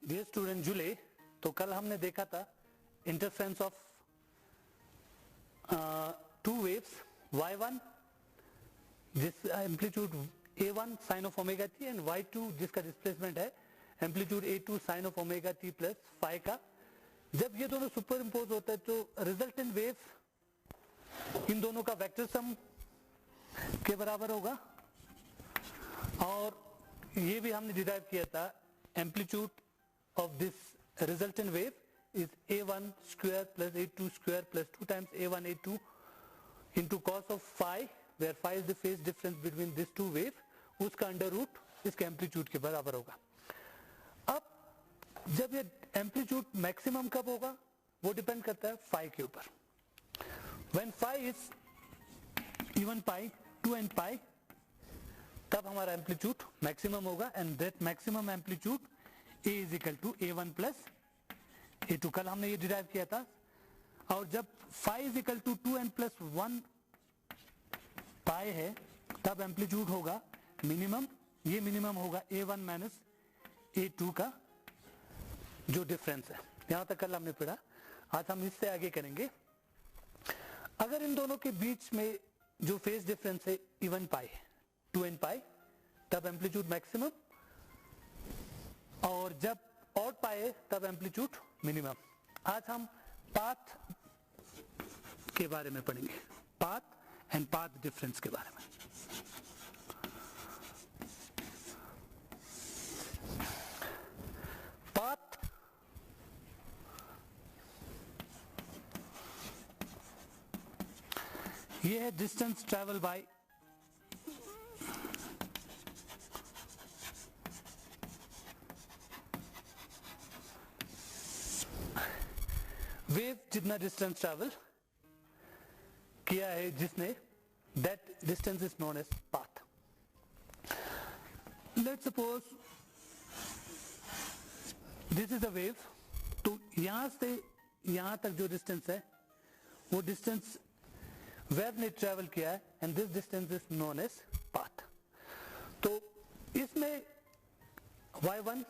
Dear student जुले, तो कल हमने देखा था interference of to waves y1 जिस amplitude a1 sine of omega t and y2 जिसका डिस्प्लेसमेंट है amplitude a2 sine of omega t plus phi का। जब ये दोनों सुपर इम्पोज होता है तो रिजल्टेंट वेव इन दोनों का वेक्टर सम के बराबर होगा। और ये भी हमने डिराइव किया था, amplitude of this resultant wave is a1 square plus a2 square plus 2 times a1 a2 into cos of phi, where phi is the phase difference between these two wave, उसका अंडर रूट इसके amplitude के बराबर होगा। अब जब ये amplitude maximum कब होगा वो डिपेंड करता है phi के ऊपर। when phi is even pi 2 and pi, तब हमारा एम्पलीट्यूड मैक्सिमम होगा and that maximum amplitude A is equal to A1 plus A2, कल हमने ये डिराइव किया था। और जब phi is equal to 2n plus 1 pi है तब एम्पलीट्यूड होगा मिनिमम, ये मिनिमम होगा A1 माइनस A2 का जो डिफरेंस है। यहां तक कल हमने पढ़ा, आज हम इससे आगे करेंगे। अगर इन दोनों के बीच में जो फेज डिफरेंस है इवन पाई है 2n पाई, तब एम्पलीट्यूड मैक्सिमम, और जब ऑड पाए तब एम्पलीट्यूड मिनिमम। आज हम पाथ के बारे में पढ़ेंगे, पाथ एंड पाथ डिफरेंस के बारे में। पाथ ये है डिस्टेंस ट्रेवल बाय वेव, जितना डिस्टेंस ट्रैवल किया है जिसने, that distance is known as path. Let's suppose this is a wave, तो यहां से यहां तक जो डिस्टेंस है वो डिस्टेंस वेव ने ट्रैवल किया है and this distance is known as path. तो इसमें y1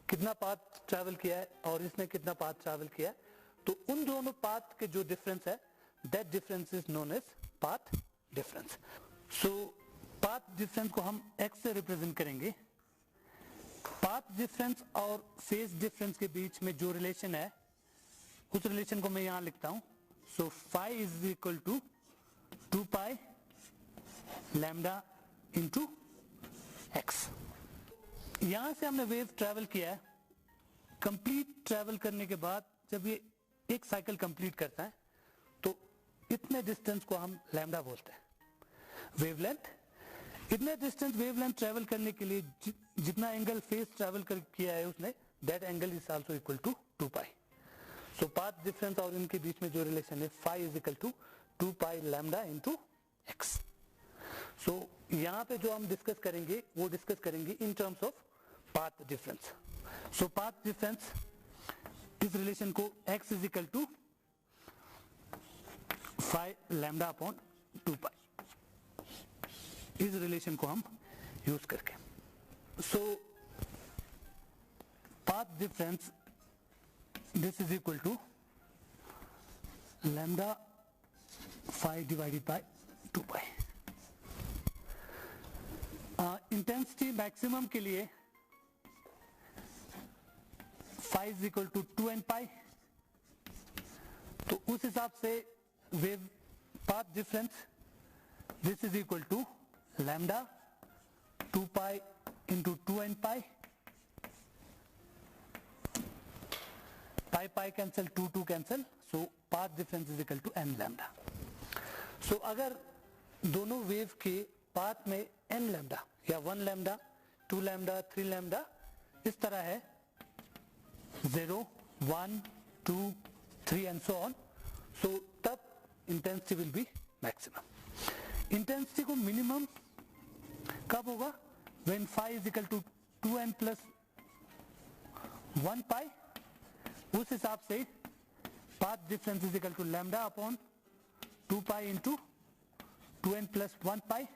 कितना पाथ ट्रैवल किया है और इसने कितना पाथ ट्रैवल किया है, तो उन दोनों पाथ के जो डिफरेंस है that difference is known as path difference. So path difference को हम x से रिप्रेजेंट करेंगे। पाथ डिफरेंस और फेज डिफरेंस के बीच में जो रिलेशन है उस रिलेशन को मैं यहां लिखता हूं। So phi is equal to 2 pi lambda into x. यहां से हमने वेव ट्रेवल किया है, कंप्लीट ट्रेवल करने के बाद जब ये एक साइकिल कंप्लीट करता है तो इतने डिस्टेंस को हम लैम्डा बोलते हैं, वेवलेंथ। इतने डिस्टेंस वेवलेंथ ट्रेवल करने के लिए जितना एंगल फेज ट्रेवल किया है उसने, that angle is also equal to 2 pi. So path difference और इनके बीच में जो रिलेशन है phi is equal to 2 pi lambda into x. So यहां पे जो हम डिस्कस करेंगे वो डिस्कस करेंगे in terms of path difference. So path difference, इस रिलेशन को x is equal to phi lambda upon 2 pi, इस रिलेशन को हम यूज करके, so path difference this is equal to lambda phi divided by 2 pi. Intensity maximum के लिए phi is equal to 2n pi, तो उस हिसाब से wave path difference this is equal to lambda 2 pi into 2n pi, pi pi cancel 2 2 cancel, so path difference is equal to n lambda. So अगर दोनों wave के path में n lambda या 1 lambda 2 lambda 3 lambda इस तरह है, 0 1 2 3 and so on, so तब intensity will be maximum. Intensity को मिनिमम कब होगा, when phi is equal to 2n plus 1 pi. उस हिसाब से path difference is equal to lambda upon 2 pi into 2n plus 1 pi.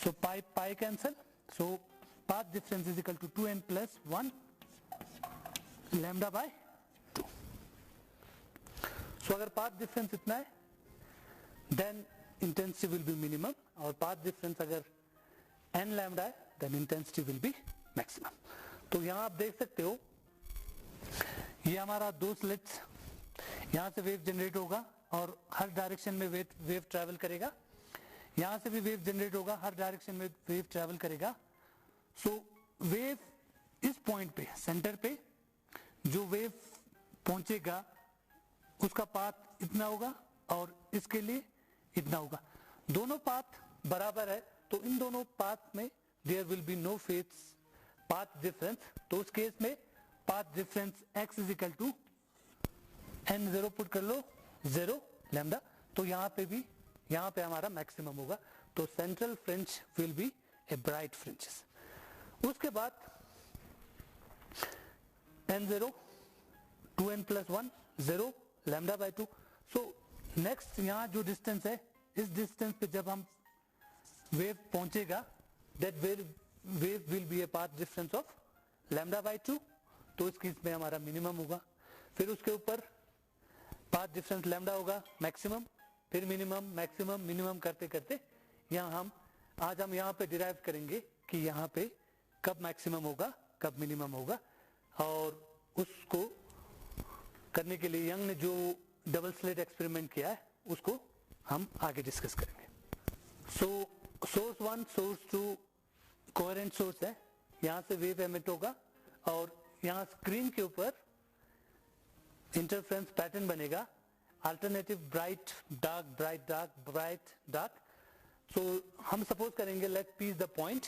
So pi pi cancel, so path difference is equal to 2n plus 1 lambda by 2। So अगर path difference इतना है then intensity will be minimum, और path difference अगर n lambda है then intensity will be maximum. तो यहां आप देख सकते हो ये हमारा दो स्लिट्स, यहां से वेव जनरेट होगा और हर डायरेक्शन में वेव ट्रैवल करेगा, यहां से भी वेव जनरेट होगा, हर डायरेक्शन में वेव ट्रैवल करेगा। सो वेव इस पॉइंट पे सेंटर पे जो वेव पहुंचेगा उसका पाथ इतना होगा और इसके लिए इतना होगा। दोनों पाथ बराबर है तो इन दोनों पाथ में there will be no phase path difference. तो उस केस में path difference x is equal to n0 put कर लो 0 लैम्डा, तो यहाँ पे हमारा मैक्सिमम होगा। तो central fringe will be a bright fringes. उसके बाद n0 2n + 1 0 lambda by 2। So next यहाँ जो डिस्टेंस है इस डिस्टेंस पे जब हम वेव पहुंचेगा that wave will be a path difference of lambda by 2। तो इस केस में हमारा मिनिमम होगा। फिर उसके ऊपर पाथ डिफरेंस लैम्डा होगा मैक्सिमम, फिर मिनिमम मैक्सिमम मिनिमम करते करते आज हम यहाँ पे डिराइव करेंगे कि यहाँ पे कब मैक्सिमम होगा कब मिनिमम होगा। और उसको करने के लिए यंग ने जो डबल स्लिट एक्सपेरिमेंट किया है उसको हम आगे डिस्कस करेंगे। सो सोर्स 1 सोर्स 2 कोहेरेंट सोर्स है, यहाँ से वेव एमिट होगा और यहाँ स्क्रीन के ऊपर इंटरफ्रेंस पैटर्न बनेगा, alternative bright dark bright dark bright dark. So हम सपोज करेंगे let P is the point,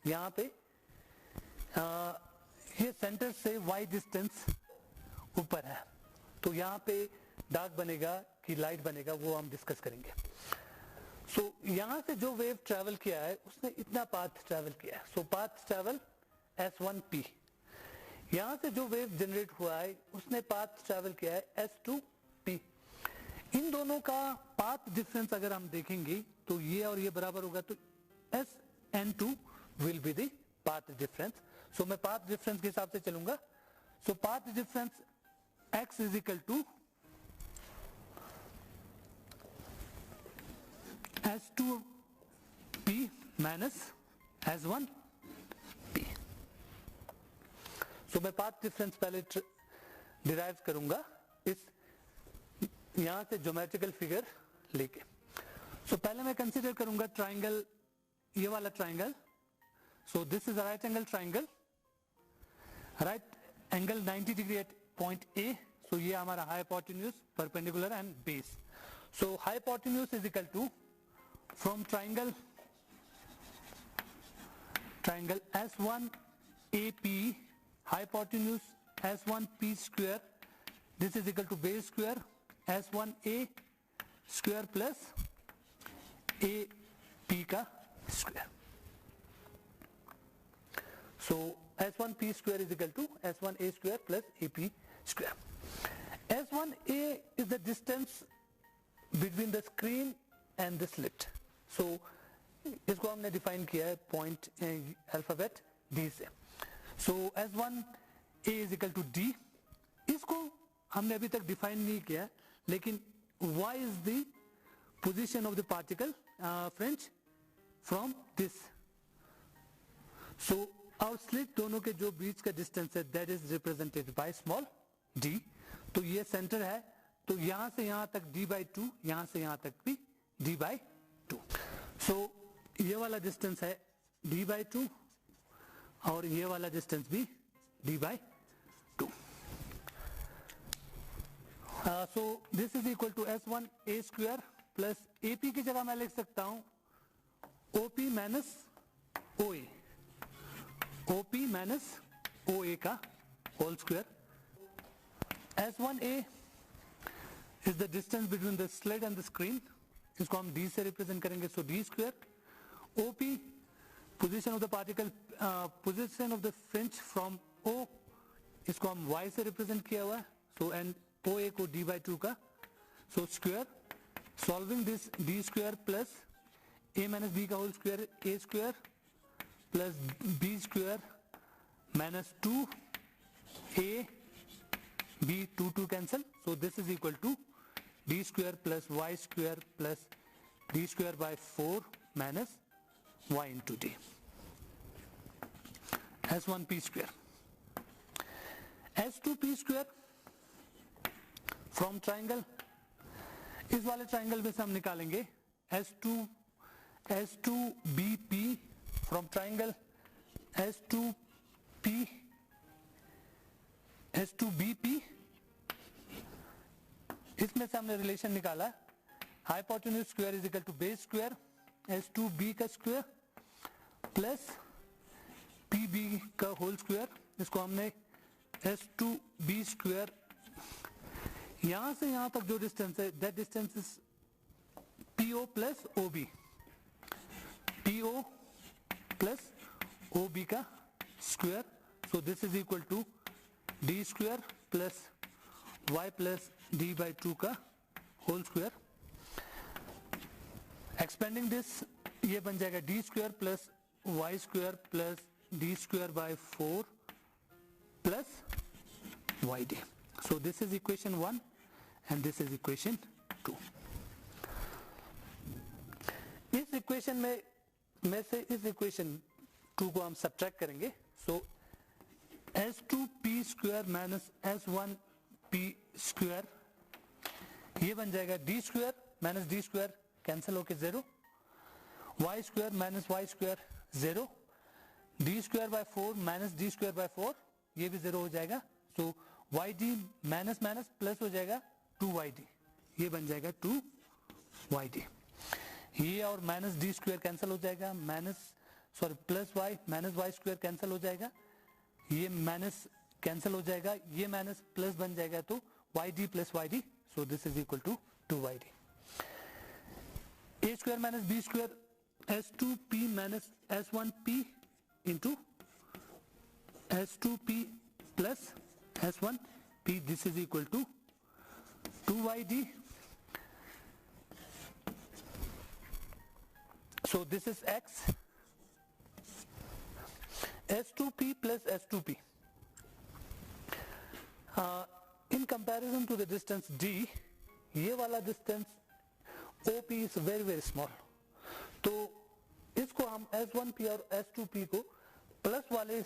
यहाँ पे ये सेंटर से y डिस्टेंस ऊपर है, तो यहाँ पे डार्क बनेगा कि लाइट बनेगा वो हम डिस्कस करेंगे। सो यहाँ से जो वेव ट्रैवल किया है उसने इतना पाथ ट्रैवल किया है, सो पाथ ट्रैवल S1p। यहाँ से जो वेव जनरेट हुआ है उसने पाथ ट्रैवल किया है S2p। इन दोनों का पाथ डिफरेंस अगर हम देखेंगे तो ये और ये बराबर होगा, तो Sn2 will be the path difference. So मैं पाथ डिफरेंस के हिसाब से चलूंगा। So path difference x is equal to S2p minus S1p। So मैं पाथ डिफरेंस पहले डिराइव करूंगा इस यहां से ज्योमेट्रिकल फिगर लेके। सो पहले मैं कंसीडर करूंगा ट्राइंगल, ये वाला triangle. So this is a right angle triangle, right angle 90 degree at point A. So ये हमारा hypotenuse perpendicular and base. So hypotenuse is equal to from triangle S1AP hypotenuse S1p square, this is equal to base square S1a square plus AP का square. So S1p square is equal to S1a square plus AP square. S1a is the distance between the screen and the slit. So इसको हमने define किया है point alphabet D से। So S1a is equal to D। इसको हमने अभी तक define नहीं किया, लेकिन y is the position of the particle fringe from this. So our slit दोनों के जो बीच का डिस्टेंस है that is represented by small d। तो ये सेंटर है, तो यहां से यहां तक d/2, यहां से यहां तक भी d/2। सो ये वाला डिस्टेंस है d/2 और ये वाला डिस्टेंस भी d/2। So this is equal to S1a square plus AP की जगह मैं लिख सकता हूं OP minus OA, OP minus OA का whole square. S1a is the distance between the slit and the screen, इसको हम D से रिप्रेजेंट करेंगे। So D square OP position of the particle, position of the fringe from O, इसको हम Y से represent किया हुआ है। सो एंड OA को d/2 का, so square solving this D square plus A minus B का whole square A square plus B square minus 2A b 2 cancel, so this is equal to d square plus y square plus d square by 4 minus y into d, s1p square. s2p square from triangle, इस वाले triangle में से हम निकालेंगे s2bp from triangle s2bp, इसमें से हमने relation निकाला hypotenuse square is equal to base square s2b का स्क्वायर प्लस pb का होल स्क्वायर, इसको हमने s2b स्क्वायर, यहां से यहां तक जो डिस्टेंस है that distance is PO plus OB, PO plus OB का square, so this is equal to d square plus y plus d by 2 का होल स्क्वायर. एक्सपेंडिंग दिस ये बन जाएगा d square plus y square plus d square by 4 plus yd. So this is equation 1 and this is equation 2. इस equation में से इस equation 2 को हम सब्ट्रैक्ट करेंगे, so s2p square minus s1p square, ये बन जाएगा d square minus d square cancel होके 0, y square minus y square 0, d square by 4 minus d square by 4 ये भी 0 हो जाएगा, so yd minus minus plus हो जाएगा 2yd, ये बन जाएगा 2yd, ये और माइनस d स्क्वायर कैंसिल हो जाएगा, plus y minus y square cancel हो जाएगा, ये माइनस कैंसिल हो जाएगा, ये माइनस प्लस बन जाएगा तो yd plus yd, so this is equal to 2yd. a square minus b square s2p minus s1p into s2p plus s1p, this is equal to 2yd. So this is x, s2p plus s2p. In comparison to the distance d, ये वाला distance OP is very very small. तो इसको हम s1p और s2p को plus वाले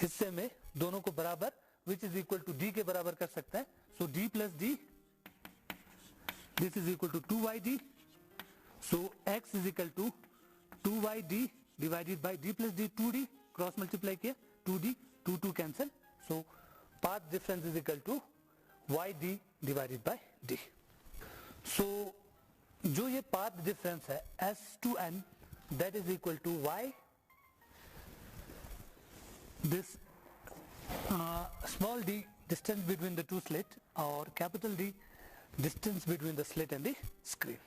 हिस्से में दोनों को बराबर which is equal to d के बराबर कर सकते हैं, so d plus d, this is equal to 2yd, so x is equal to 2yd divided by d plus d, 2d cross multiply किया 2d 2 cancel, so path difference is equal to yd divided by d. So जो ये path difference है s to n, that is equal to y, this small d distance between the two slit और capital D distance between the slit and the screen.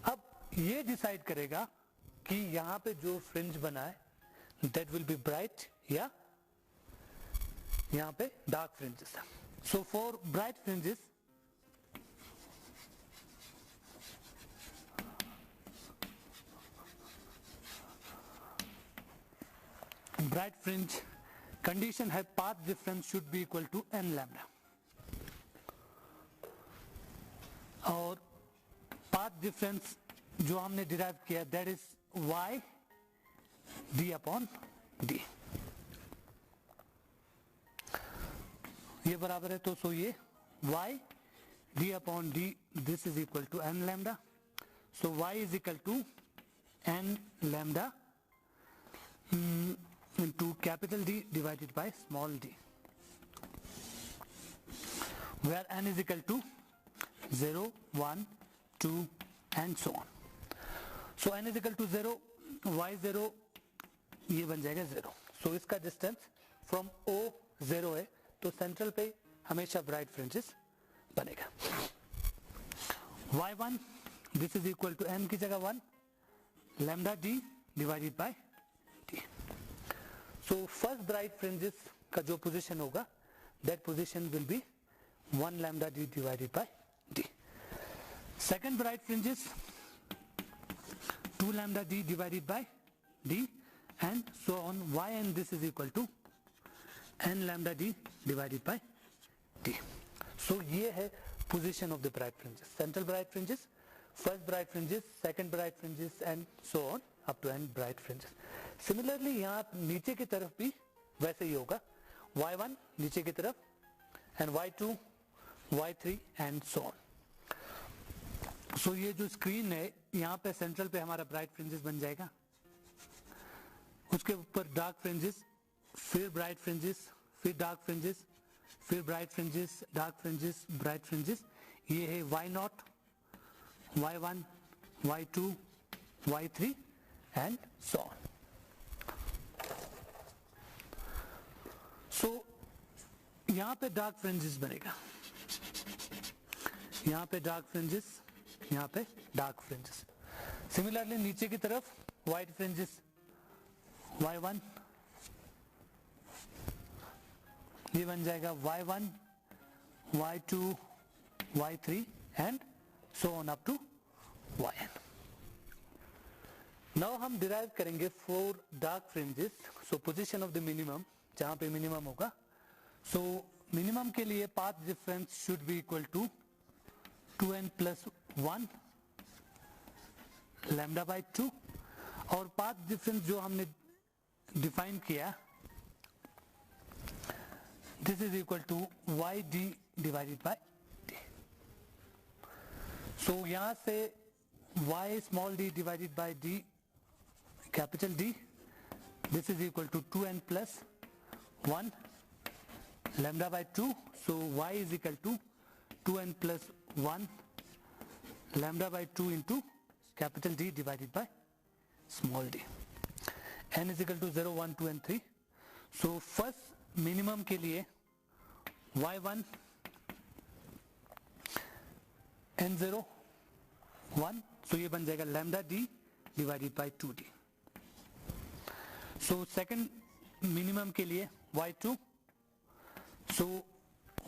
अब ये decide करेगा कि यहाँ पे जो फ्रिंज बना है that will be bright या यहाँ पे dark fringes. So for bright fringes, bright fringe condition है path difference should be equal to n lambda, और path difference जो हमने डिराइव किया that is y d upon d, ये बराबर है तो सो ये y d upon d, this is equal to n lambda, so y is equal to n lambda into capital D divided by small d, where n is equal to 0, 1, 2 and so on. So n is equal to 0, y 0, ये बन जाएगा 0. So इसका distance from O 0 है, तो central पे हमेशा bright fringes बनेगा. y1 this is equal to n की जगह 1 lambda d divided by d. So first bright fringes का जो पोजीशन होगा that position will be 1 lambda d divided by d. Second bright fringes 2 lambda d divided by d and so on, y and this is equal to n lambda d divided by d. So ये है position of the bright fringes, central bright fringes, first bright fringes, second bright fringes and so on up to nth bright fringes. Similarly यहाँ नीचे की तरफ भी वैसे ही होगा, y1 नीचे की तरफ and y2, y3 and so on. So ये जो स्क्रीन है यहाँ पे सेंट्रल पे हमारा ब्राइट फ्रिंजेस बन जाएगा, उसके ऊपर डार्क फ्रिंजेस, फिर ब्राइट फ्रिंजेस, फिर डार्क फ्रिंजेस, फिर bright fringes, dark fringes, bright fringes. ये है y0, y1, y2, y3 and so on. सो यहाँ पे डार्क फ्रिंजेस बनेगा, यहाँ पे डार्क फ्रिंजेस, यहाँ पे डार्क फ्रिंजेस. सिमिलरली नीचे की तरफ व्हाइट फ्रिंजेस, y1 ये बन जाएगा y1, y2, y3 and so on up to yn. Now हम डिराइव करेंगे 4 dark fringes. So position of the minimum, जहां पे मिनिमम होगा. सो मिनिमम के लिए path difference should be equal to 2n plus 1 lambda by 2, और path difference जो हमने डिफाइन किया, this is equal to Y D divided by D. So यहां से y small d divided by d capital D, this is equal to 2n plus 1 lambda by 2. So y is equal to 2n plus 1 lambda by 2 into capital D divided by small d. n is equal to 0, 1, 2 and 3. So first minimum के लिए y1 n0 1, so ये बन जाएगा lambda d divided by 2d. So second minimum के लिए y2, so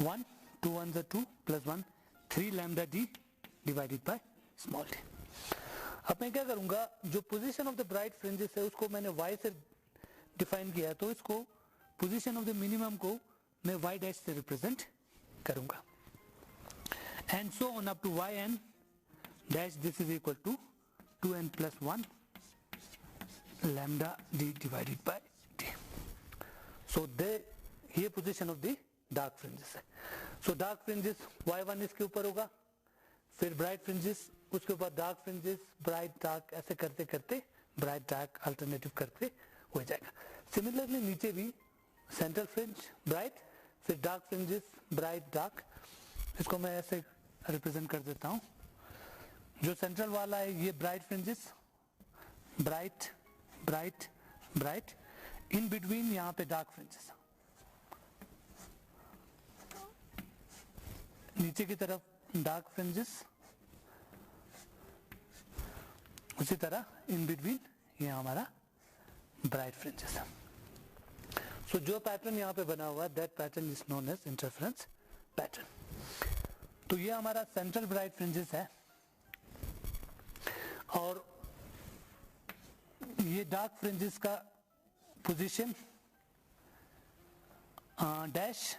1, 2 1 2 plus 1, 3 lambda d divided by small d. अब मैं क्या करूंगा, जो position of the bright fringes है उसको मैंने y से डिफाइन किया है, तो इसको पोजीशन ऑफ द मिनिमम को मैं y डैश से रिप्रेजेंट करूंगा. And so on up to yn dash, this is equal to 2n plus 1 lambda d divided by d. So ये position of the dark fringes है. So dark fringes y1 इसके ऊपर होगा, फिर bright fringes उसके ऊपर dark fringes, bright dark, ऐसे करते करते ब्राइट डार्क अल्टरनेटिव करके हो जाएगा. सिमिलरली नीचे भी सेंट्रल फ्रिंज ब्राइट, फिर डार्क फ्रिंजेस, ब्राइट डार्क. इसको मैं ऐसे रिप्रेजेंट कर देता हूं. जो सेंट्रल वाला है ये bright fringes, bright bright bright, in between यहां पे डार्क फ्रिंजेस, नीचे की तरफ डार्क फ्रिंजेस, उसी तरह इन बिटवीन ये हमारा ब्राइट फ्रिंजेस है. सो जो पैटर्न यहां पे बना हुआ है, that pattern is known as interference pattern. तो ये हमारा सेंट्रल ब्राइट फ्रिंजेस है, और ये डार्क फ्रिंजेस का पोजीशन डैश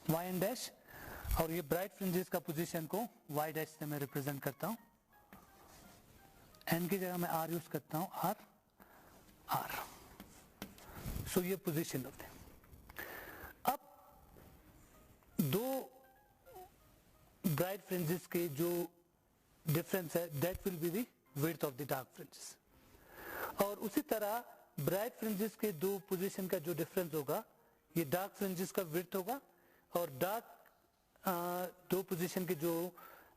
yn डैश, और ये ब्राइट फ्रिंजेस का पोजीशन को y डैश से मैं रिप्रेजेंट करता हूं. n की जगह मैं r यूज करता हूं, r. सो ये पोजीशन होते हैं. अब दो ब्राइट फ्रिंजेस के जो डिफरेंस है, that will be the width of the dark fringes. और उसी तरह ब्राइट फ्रिंजेस के दो पोजीशन का जो डिफरेंस होगा, ये डार्क फ्रिंजेस का विड्थ होगा, और डार्क दो पोजीशन के जो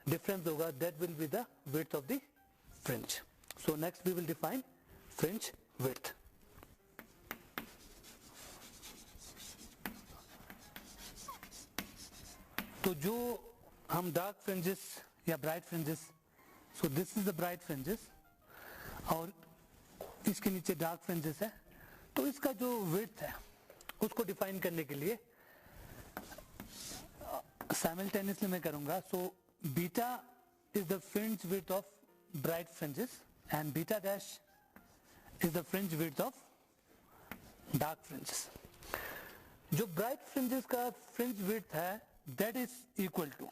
डिफरेंस होगा, that will be the width of the fringe. So next we will define fringe width. तो जो हम डार्क फ्रिंजेस या bright fringes, so this is the bright fringes और इसके नीचे डार्क फ्रिंजेस है, तो इसका जो विड्थ है उसको डिफाइन करने के लिए साइमल्टेनियसली मैं करूंगा. So beta is the fringe width of bright fringes and beta dash is the fringe width of dark fringes. जो ब्राइट फ्रिंजेस का फ्रिंज विड्थ है that is equal to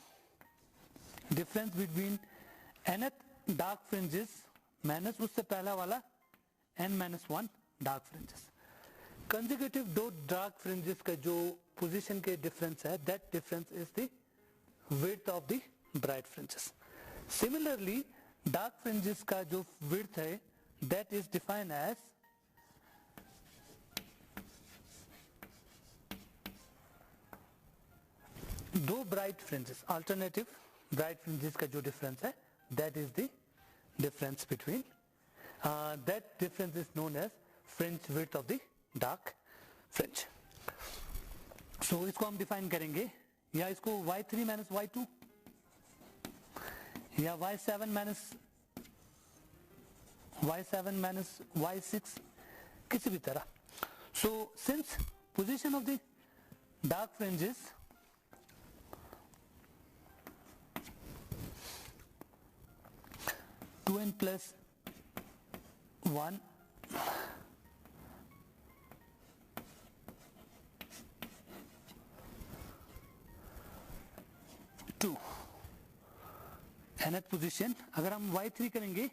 difference between nth dark fringes minus उससे पहला वाला n minus 1 dark fringes. Consecutive दो dark fringes का जो position के difference है, that difference is the width of the bright fringes. Similarly, dark fringes का जो width है, that is defined as दो bright fringes, alternative bright fringes का जो difference है, that is the difference between that difference is known as fringe width of the dark fringe. So इसको हम define करेंगे या इसको y3 minus y2 या y7 minus y6 किसी भी तरह. So since position of the dark fringes two n plus 1 2 nth position अगर हम y3 करेंगे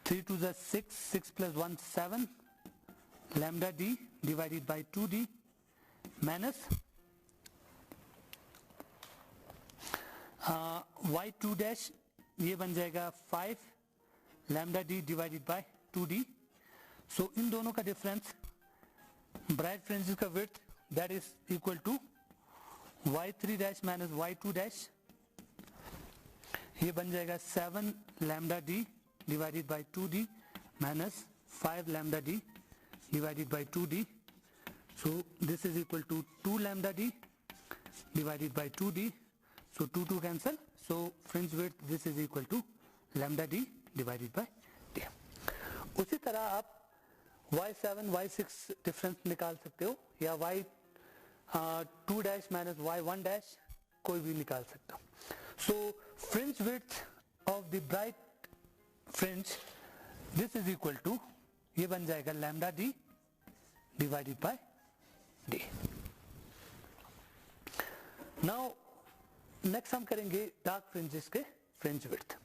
3 to the 6 plus 1 7 lambda d divided by 2d minus y2 dash ये बन जाएगा 5 lambda d divided by 2d. So इन दोनों का डिफरेंस ब्राइट फ्रिंजेस का width that is equal to y3 dash minus y2 dash ये बन जाएगा 7 lambda d divided by 2d minus 5 lambda d divided by 2d. So this is equal to 2 lambda d divided by 2d. So 2 cancel. So fringe width this is equal to lambda d divided by d. उसी तरह आप y7 y6 difference निकाल सकते हो या y2 dash minus y1 dash कोई भी निकाल सकते हो. So fringe width of the bright fringe this is equal to ये बन जाएगा lambda d divided by d. Now next हम करेंगे dark fringes के fringe width.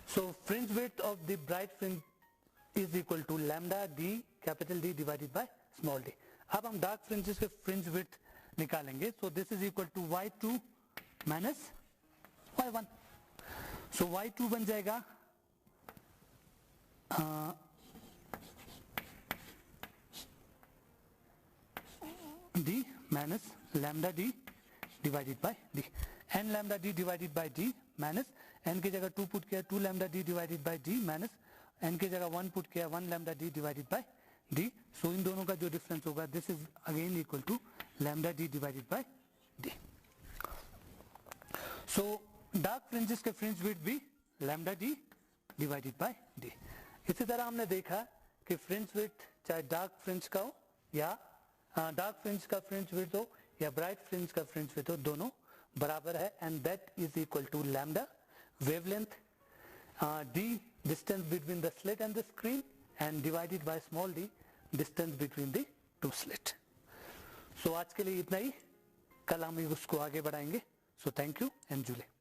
So fringe width of the bright fringe is equal to lambda d capital D divided by small d. अब हम dark fringes के fringe width निकालेंगे. So this is equal to y2 minus y1. So y2 बन जाएगा d minus lambda d divided by d. n lambda d divided by d minus n की जगह 2 put किया 2 lambda d divided by d minus n की जगह 1 put किया 1 lambda d divided by d. So इन दोनों का जो डिफरेंस होगा this is again equal to lambda d divided by d. So dark fringes के fringe width भी lambda d divided by d. इसी तरह हमने देखा कि fringe width चाहे dark fringe का हो या dark fringe का fringe width हो या bright fringe का fringe width हो दोनों बराबर है and that is equal to lambda wavelength d distance between the slit and the screen and divided by small d distance between the two slit. So आज के लिए इतना ही, कल हम उसको आगे बढ़ाएंगे. So thank you and Julie.